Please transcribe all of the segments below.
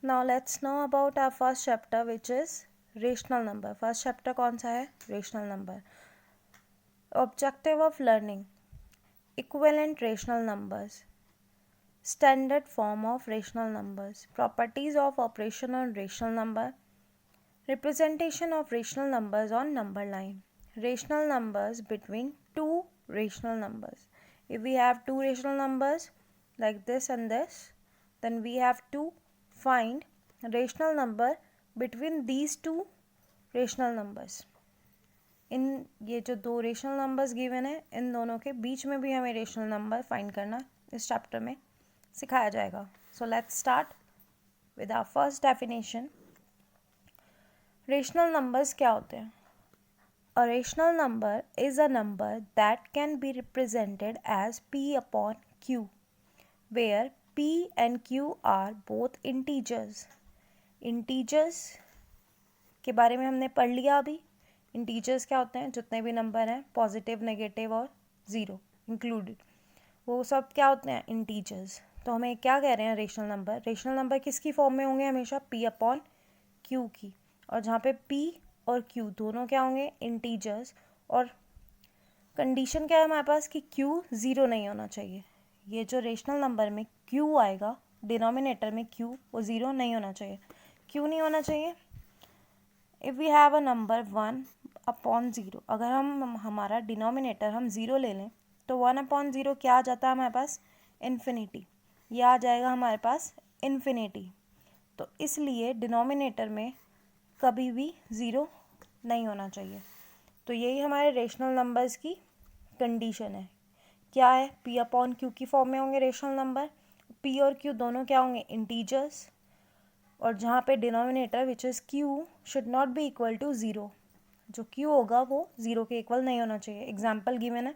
Now let's know about our first chapter, which is rational number. First chapter कौन सा है? Rational number. Objective of learning: equivalent rational numbers, standard form of rational numbers, properties of operation on rational number, representation of rational numbers on number line, rational numbers between two rational numbers. If we have two rational numbers like this and this, then we have to find rational number between these two rational numbers. इन ये जो दो rational numbers given है, इन दोनों के बीच में भी हमें rational number find करना इस चैप्टर में सिखाया जाएगा. So let's start with our first definition. Rational numbers क्या होते हैं? A rational number is a number that can be represented as P upon Q, where P and Q are both integers. Integers के बारे में हमने पढ़ लिया अभी. इंटीजर्स क्या होते हैं? जितने भी नंबर हैं, पॉजिटिव, नेगेटिव और ज़ीरो इंक्लूडेड, वो सब क्या होते हैं? इंटीजर्स. तो हमें क्या कह रहे हैं? Rational number. रेशनल नंबर किसकी फॉर्म में होंगे? हमेशा P अपॉन Q की. और जहाँ पे P और Q दोनों क्या होंगे? इंटीजर्स. और कंडीशन क्या है हमारे पास कि Q ज़ीरो नहीं होना चाहिए. ये जो रेशनल नंबर में Q आएगा, डिनोमिनेटर में Q, वो ज़ीरो नहीं होना चाहिए. क्यों नहीं होना चाहिए? If we have a number 1 upon zero, अगर हम हमारा डिनोमिनेटर हम ज़ीरो ले लें तो 1 अपॉन ज़ीरो क्या आ जाता है हमारे पास? इन्फिनिटी. ये आ जाएगा हमारे पास इन्फिनिटी. तो इसलिए डिनोमिनेटर में कभी भी ज़ीरो नहीं होना चाहिए. तो यही हमारे रेशनल नंबर्स की कंडीशन है. क्या है? P अपॉन Q की फॉर्म में होंगे रेशनल नंबर. P और Q दोनों क्या होंगे? इंटीजर्स. और जहाँ पे denominator which is Q should not be equal to zero. जो Q होगा वो ज़ीरो के इक्वल नहीं होना चाहिए. एग्जाम्पल गिवन है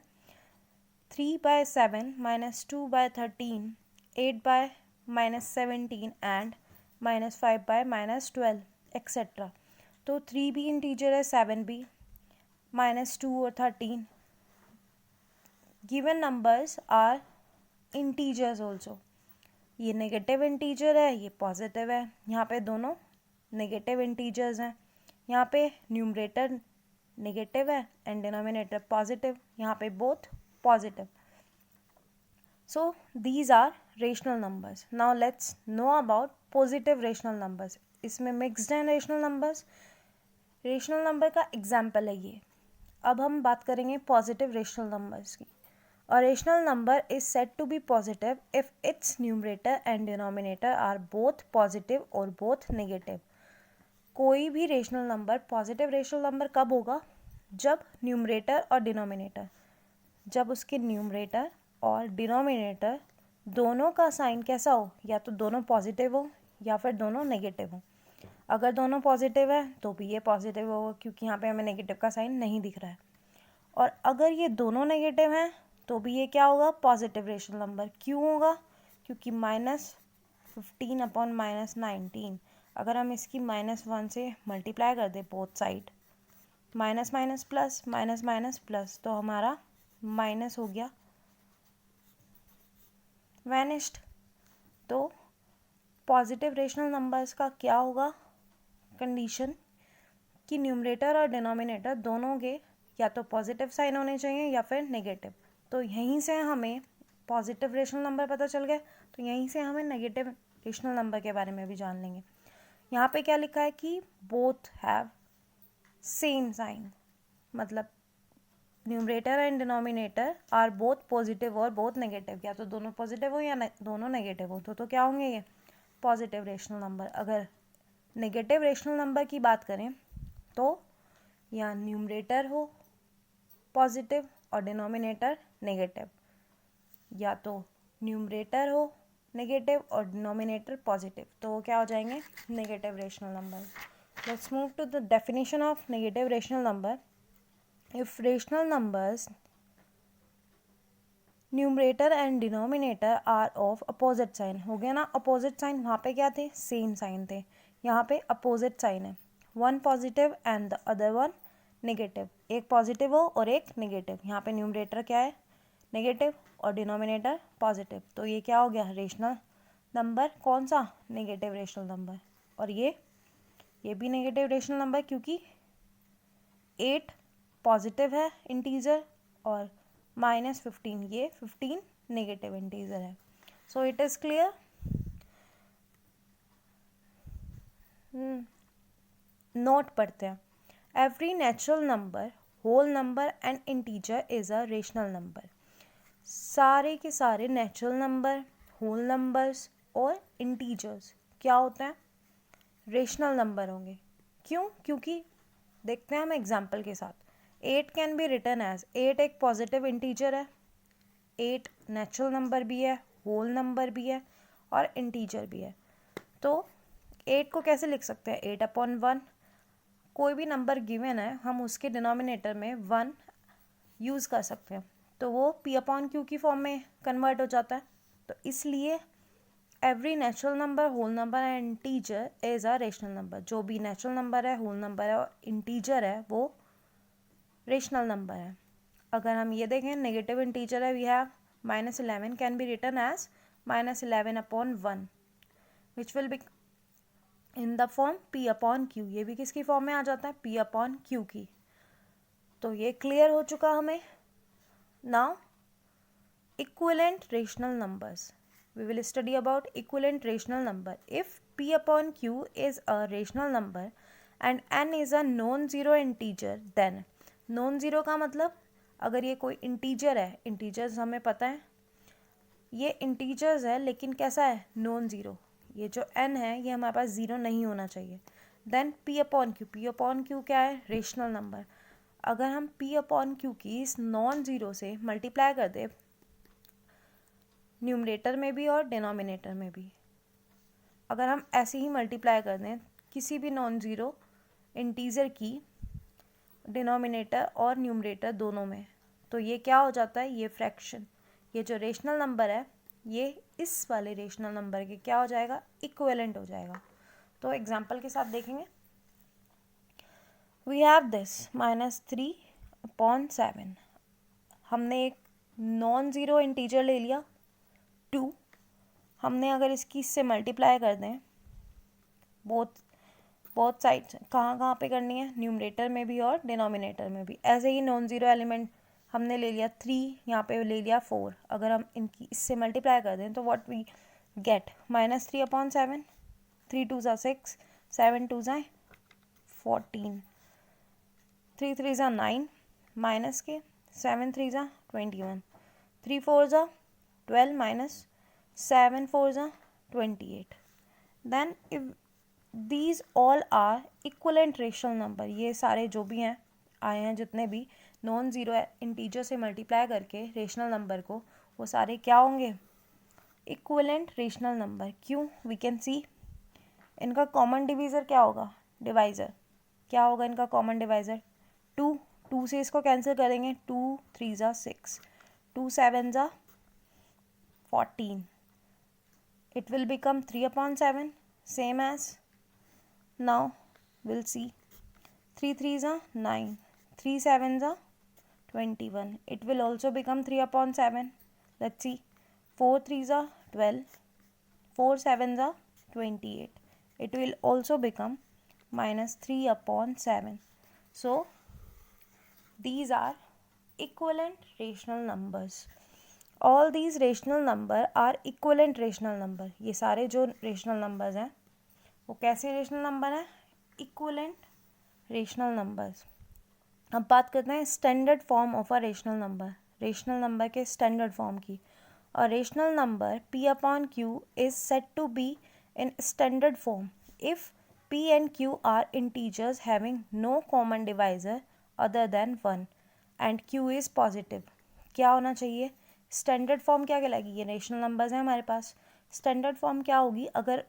3/7 - 2/13, 8/-17 एंड -5/-12 एक्सेट्रा. तो 3 भी इंटीजर है, 7 भी, -2 और 13. Given numbers are integers also. ये नेगेटिव इंटीजर है, ये पॉजिटिव है. यहाँ पे दोनों नेगेटिव इंटीजर्स हैं. यहाँ पे न्यूमरेटर नेगेटिव है एंड डिनोमिनेटर पॉजिटिव. यहाँ पे both positive. So these are rational numbers. Now let's know about positive rational numbers. इसमें मिक्स्ड हैं रेशनल नंबर्स. रेशनल नंबर का एग्जाम्पल है ये. अब हम बात करेंगे पॉजिटिव रेशनल नंबर्स की. A rational number is said to be positive if its numerator and denominator are both positive or both negative. कोई भी rational number positive rational number कब होगा? जब न्यूमरेटर और डिनोमिनेटर, जब उसके न्यूमरेटर और डिनोमिनेटर दोनों का साइन कैसा हो? या तो दोनों पॉजिटिव हो या फिर दोनों नेगेटिव हो. अगर दोनों पॉजिटिव है तो भी ये पॉजिटिव होगा, क्योंकि यहाँ पे हमें नेगेटिव का साइन नहीं दिख रहा है. और अगर ये दोनों नेगेटिव हैं तो भी ये क्या होगा? Positive rational number. क्यों होगा? क्योंकि -15 अपॉन -19, अगर हम इसकी -1 से मल्टीप्लाई कर दें both side, minus minus plus, minus minus plus, तो हमारा माइनस हो गया वैनिश्ड. तो पॉजिटिव रेशनल नंबर्स का क्या होगा कंडीशन? कि न्यूमरेटर और डिनोमिनेटर दोनों के या तो पॉजिटिव साइन होने चाहिए या फिर नेगेटिव. तो यहीं से हमें पॉजिटिव रेशनल नंबर पता चल गए. तो यहीं से हमें नेगेटिव रेशनल नंबर के बारे में भी जान लेंगे. यहाँ पे क्या लिखा है कि बोथ हैव सेम साइन, मतलब numerator and denominator are both positive और बोथ नेगेटिव. या तो दोनों पॉजिटिव हो या दोनों नेगेटिव हो, तो क्या होंगे? ये पॉजिटिव रेशनल नंबर. अगर नेगेटिव रेशनल नंबर की बात करें तो या न्यूमरेटर हो पॉजिटिव और डिनोमिनेटर नेगेटिव, या तो न्यूमरेटर हो नेगेटिव और डिनोमिनेटर पॉजिटिव, तो वो क्या हो जाएंगे? Negative rational number. Let's move to the definition of negative rational number. If rational numbers numerator and denominator are of opposite sign. हो गया ना अपोजिट साइन? वहाँ पे क्या थे? सेम साइन थे. यहाँ पे अपोजिट साइन है. One positive and the other one negative. एक पॉजिटिव हो और एक नेगेटिव. यहाँ पे न्यूमरेटर क्या है? नेगेटिव और डिनोमिनेटर पॉजिटिव. तो ये क्या हो गया? रेशनल नंबर कौन सा, नेगेटिव रेशनल नंबर, और ये भी नेगेटिव रेशनल नंबर क्योंकि 8 पॉजिटिव है इंटीजर और -15 ये 15 नेगेटिव इंटीजर है. So it is clear. Note पढ़ते हैं. Every natural number, whole number and integer is a rational number. सारे के सारे नेचुरल नंबर, होल नंबर्स और इंटीजर्स क्या होते हैं, रेशनल नंबर होंगे. क्यों? क्योंकि देखते हैं हम एग्जाम्पल के साथ. 8 कैन बी रिटन एज, 8 एक पॉजिटिव इंटीजर है, 8 नेचुरल नंबर भी है, होल नंबर भी है और इंटीजर भी है. तो 8 को कैसे लिख सकते हैं, 8/1. कोई भी नंबर गिवन है हम उसके डिनोमिनेटर में 1 यूज़ कर सकते हैं तो वो P/Q की फॉर्म में कन्वर्ट हो जाता है. तो इसलिए every natural number, whole number and integer is a rational number. जो भी नेचुरल नंबर है, होल नंबर है और इंटीजर है वो रेशनल नंबर है. अगर हम ये देखें, नेगेटिव इंटीजर है, we have -11 can be written as -11/1 which will be in the form P/Q. ये भी किसकी फॉर्म में आ जाता है, P/Q की. तो ये क्लियर हो चुका हमें. Now equivalent rational numbers. We will study about equivalent rational number. If P/Q is a rational number and n is a non-zero integer, then non-zero का मतलब अगर ये कोई इंटीजर है, इंटीजर्स हमें पता है ये इंटीजर्स है लेकिन कैसा है, नॉन ज़ीरो. ये जो n है ये हमारे पास ज़ीरो नहीं होना चाहिए. Then P/Q. P/Q क्या है, रेशनल नंबर. अगर हम P/Q की इस नॉन ज़ीरो से मल्टीप्लाई कर दें न्यूमरेटर में भी और डिनोमिनेटर में भी, अगर हम ऐसे ही मल्टीप्लाई कर दें किसी भी नॉन ज़ीरो इंटीजर की डिनोमिनेटर और न्यूमरेटर दोनों में, तो ये क्या हो जाता है, ये फ्रैक्शन, ये जो रेशनल नंबर है ये इस वाले रेशनल नंबर के क्या हो जाएगा, इक्विवेलेंट हो जाएगा. तो एग्जांपल के साथ देखेंगे. We have this -3/7. हमने एक नॉन ज़ीरो इंटीजर ले लिया 2. हमने अगर इसकी इससे मल्टीप्लाई कर दें बोथ साइड्स, कहाँ पे करनी है, न्यूमरेटर में भी और डिनोमिनेटर में भी. ऐसे ही नॉन ज़ीरो एलिमेंट हमने ले लिया 3, यहाँ पे ले लिया 4. अगर हम इनकी इससे मल्टीप्लाई कर दें तो व्हाट वी गेट, -3/7. 3 2 6, 7 2 14, 3 3 9 माइनस के 7 3 21, 3 4 12 minus 7 4 28. Then if these all are equivalent rational number, ये सारे जो भी हैं आए हैं जितने भी नॉन ज़ीरो इंटीजर से मल्टीप्लाई करके रेशनल नंबर को, वो सारे क्या होंगे, इक्वलेंट रेशनल नंबर. क्यों, वी कैन सी इनका कॉमन डिवीज़र क्या होगा, डिवाइज़र क्या होगा इनका कॉमन डिवाइज़र, 2. 2 से इसको कैंसिल करेंगे, 2 3 6, 2 7 14. It will become 3/7, same as. Now we'll see 3 3 9, 3 7 21. It will also become 3/7. Let's see, 4 3 12, 4 7 28. It will also become -3/7. So these are equivalent rational numbers. All these rational number are equivalent rational number. ये सारे जो rational numbers हैं वो कैसे rational number है, equivalent rational numbers. अब बात करते हैं standard form of a rational number, rational number के स्टैंडर्ड फॉर्म की. और rational number P/Q is said to be in standard form if P and Q are integers having no common divisor other than 1 and Q is positive. क्या होना चाहिए, standard form क्या कहलाएगी, ये rational numbers हैं हमारे पास. स्टैंडर्ड फॉर्म क्या होगी, अगर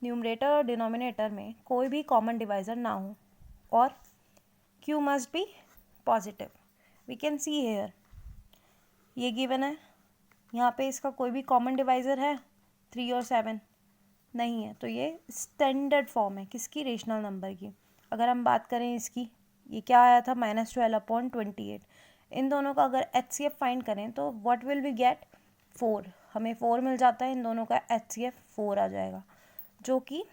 न्यूमरेटर और डिनोमिनेटर में कोई भी कॉमन डिवाइज़र ना हो और Q must be positive. We can see here ये गिवन है, यहाँ पे इसका कोई भी कॉमन डिवाइज़र है 3 और 7 नहीं है, तो ये स्टैंडर्ड फॉर्म है किसकी, रेशनल नंबर की. अगर हम बात करें इसकी, ये क्या आया था, -12/28. इन दोनों का अगर HCF फाइंड करें तो व्हाट विल वी गेट, 4. हमें 4 मिल जाता है, इन दोनों का HCF 4 आ जाएगा, जो कि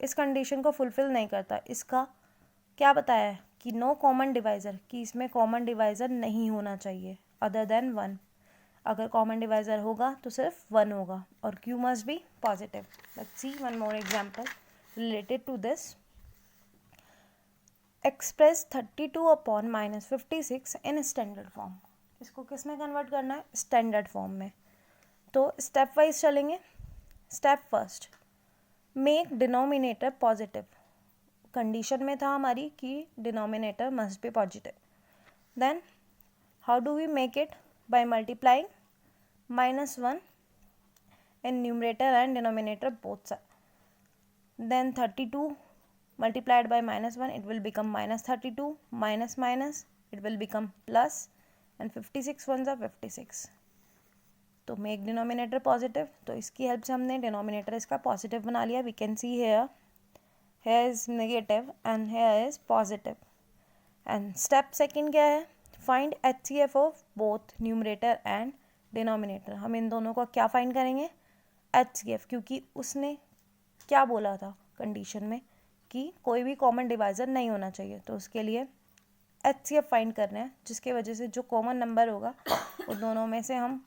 इस कंडीशन को फुलफिल नहीं करता। इसका क्या बताया है कि नो कॉमन डिवाइज़र, कि इसमें कॉमन डिवाइज़र नहीं होना चाहिए अदर देन 1। अगर कॉमन डिवाइज़र होगा तो सिर्फ 1 होगा, और Q must be positive. Let's see one more example related to this. Express 32 upon -56 in standard form. इसको किस में कन्वर्ट करना है? स्टैंडर्ड फॉर्म में। तो स्टेप वाइज चलेंगे। Step first, make denominator positive. Condition में था हमारी कि denominator must be positive. Then how do we make it? By multiplying -1 in numerator and denominator both sides. Then 32 multiplied by -1, it will become -32, minus it will become plus, and 56 ones are 56. तो make denominator positive, तो इसकी help से हमने denominator इसका positive बना लिया। We can see here is negative and here is positive. And step second क्या है? Find HCF of both numerator and denominator. हम इन दोनों को क्या फाइंड करेंगे? HCF, क्योंकि उसने क्या बोला था कंडीशन में कि कोई भी कॉमन डिवाइज़र नहीं होना चाहिए। तो उसके लिए HCF फाइंड करना है, जिसके वजह से जो कॉमन नंबर होगा उन दोनों में से हम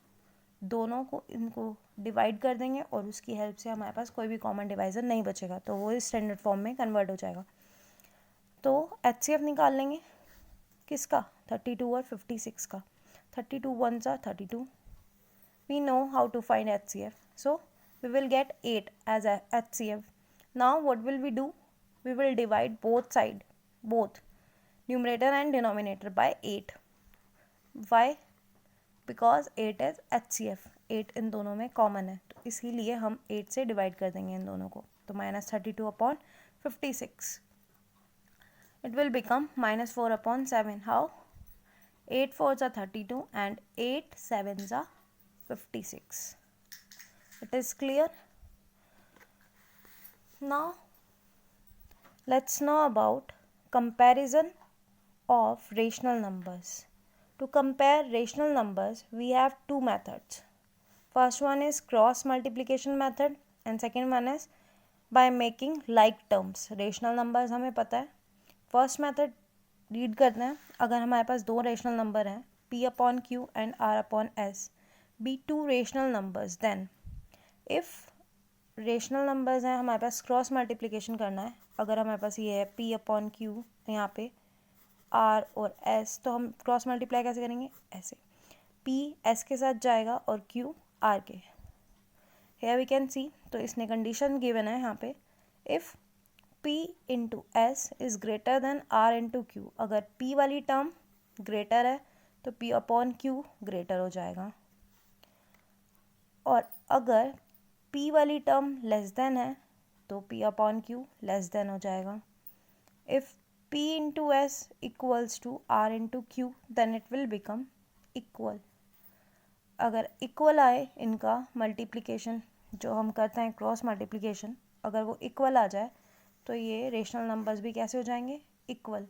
दोनों को इनको डिवाइड कर देंगे, और उसकी हेल्प से हमारे पास कोई भी कॉमन डिवाइज़र नहीं बचेगा, तो वो स्टैंडर्ड फॉर्म में कन्वर्ट हो जाएगा। तो HCF निकाल लेंगे किसका? 32 और 56 का। 32 ones are 32. We know how to find HCF. So we will get 8 as a HCF. Now what will we do? We will divide both numerator and denominator by 8. Why? Because 8 is HCF. 8 इन दोनों में common है, तो इसीलिए हम 8 से divide कर देंगे इन दोनों को। तो -32 upon 56, it will become -4 upon 7. How? 8 4s are 32 and 8 7s are 56. It is clear? Now let's know about comparison of rational numbers. To compare rational numbers, we have two methods. First one is cross multiplication method and second one is by making like terms. Rational numbers हमें पता है। First method read करते हैं। अगर हमारे पास दो rational number हैं P upon Q and R upon S be two rational numbers, then if rational numbers हैं हमारे पास क्रॉस मल्टीप्लिकेशन करना है। अगर हमारे पास ये है P अपॉन Q, यहाँ पे R और S, तो हम क्रॉस मल्टीप्लाई कैसे करेंगे? ऐसे, P S के साथ जाएगा और Q R के। हेयर वी कैन सी, तो इसने कंडीशन गिवन है यहाँ पे, if P into S is greater than R into Q. अगर P वाली टर्म ग्रेटर है तो P अपॉन क्यू ग्रेटर हो जाएगा, और अगर P वाली टर्म लेस देन है तो P upon Q less than हो जाएगा। If P into S equals to R into Q then it will become equal. अगर इक्वल आए इनका मल्टीप्लिकेशन जो हम करते हैं क्रॉस मल्टीप्लिकेशन, अगर वो इक्वल आ जाए तो ये रेशनल नंबर्स भी कैसे हो जाएंगे? Equal.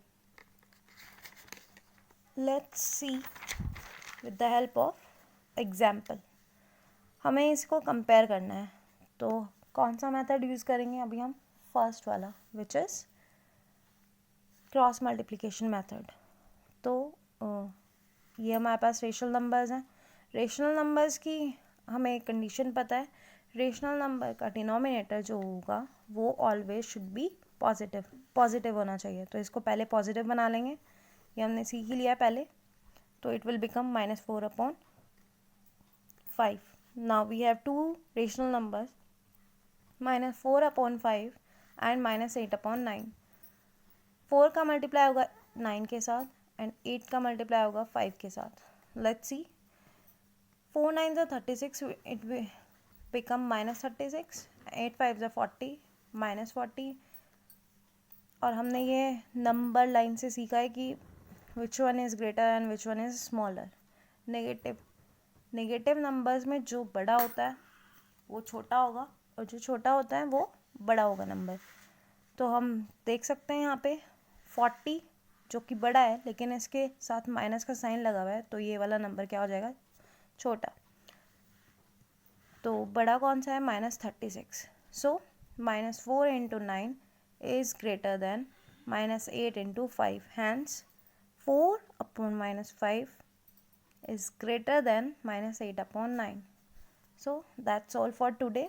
Let's see with the help of example. हमें इसको कंपेयर करना है, तो कौन सा मेथड यूज़ करेंगे? अभी हम फर्स्ट वाला, which is cross multiplication method. तो ये हमारे पास रेशनल नंबर्स हैं। रेशनल नंबर्स की हमें कंडीशन पता है, रेशनल नंबर का डिनोमिनेटर जो होगा वो ऑलवेज शुड बी पॉजिटिव होना चाहिए। तो इसको पहले पॉजिटिव बना लेंगे, ये हमने सीख ही लिया पहले। तो it will become -4 upon 5. Now we have two rational numbers, -4 upon 5 and -8 upon 9। 4 का मल्टीप्लाई होगा 9 के साथ एंड 8 का मल्टीप्लाई होगा 5 के साथ। Let's see, 4 9s are 36, it will become -36, 8 5s are 40, -40। और हमने ये नंबर लाइन से सीखा है कि which one is greater and which one is smaller. Negative numbers में जो बड़ा होता है वो छोटा होगा, और जो छोटा होता है वो बड़ा होगा नंबर। तो हम देख सकते हैं यहाँ पे 40 जो कि बड़ा है, लेकिन इसके साथ माइनस का साइन लगा हुआ है, तो ये वाला नंबर क्या हो जाएगा? छोटा। तो बड़ा कौन सा है, -36. So -4 into 9 is greater than -8 into 5. Hence 4 upon -5 is greater than -8 upon 9. So that's all for today.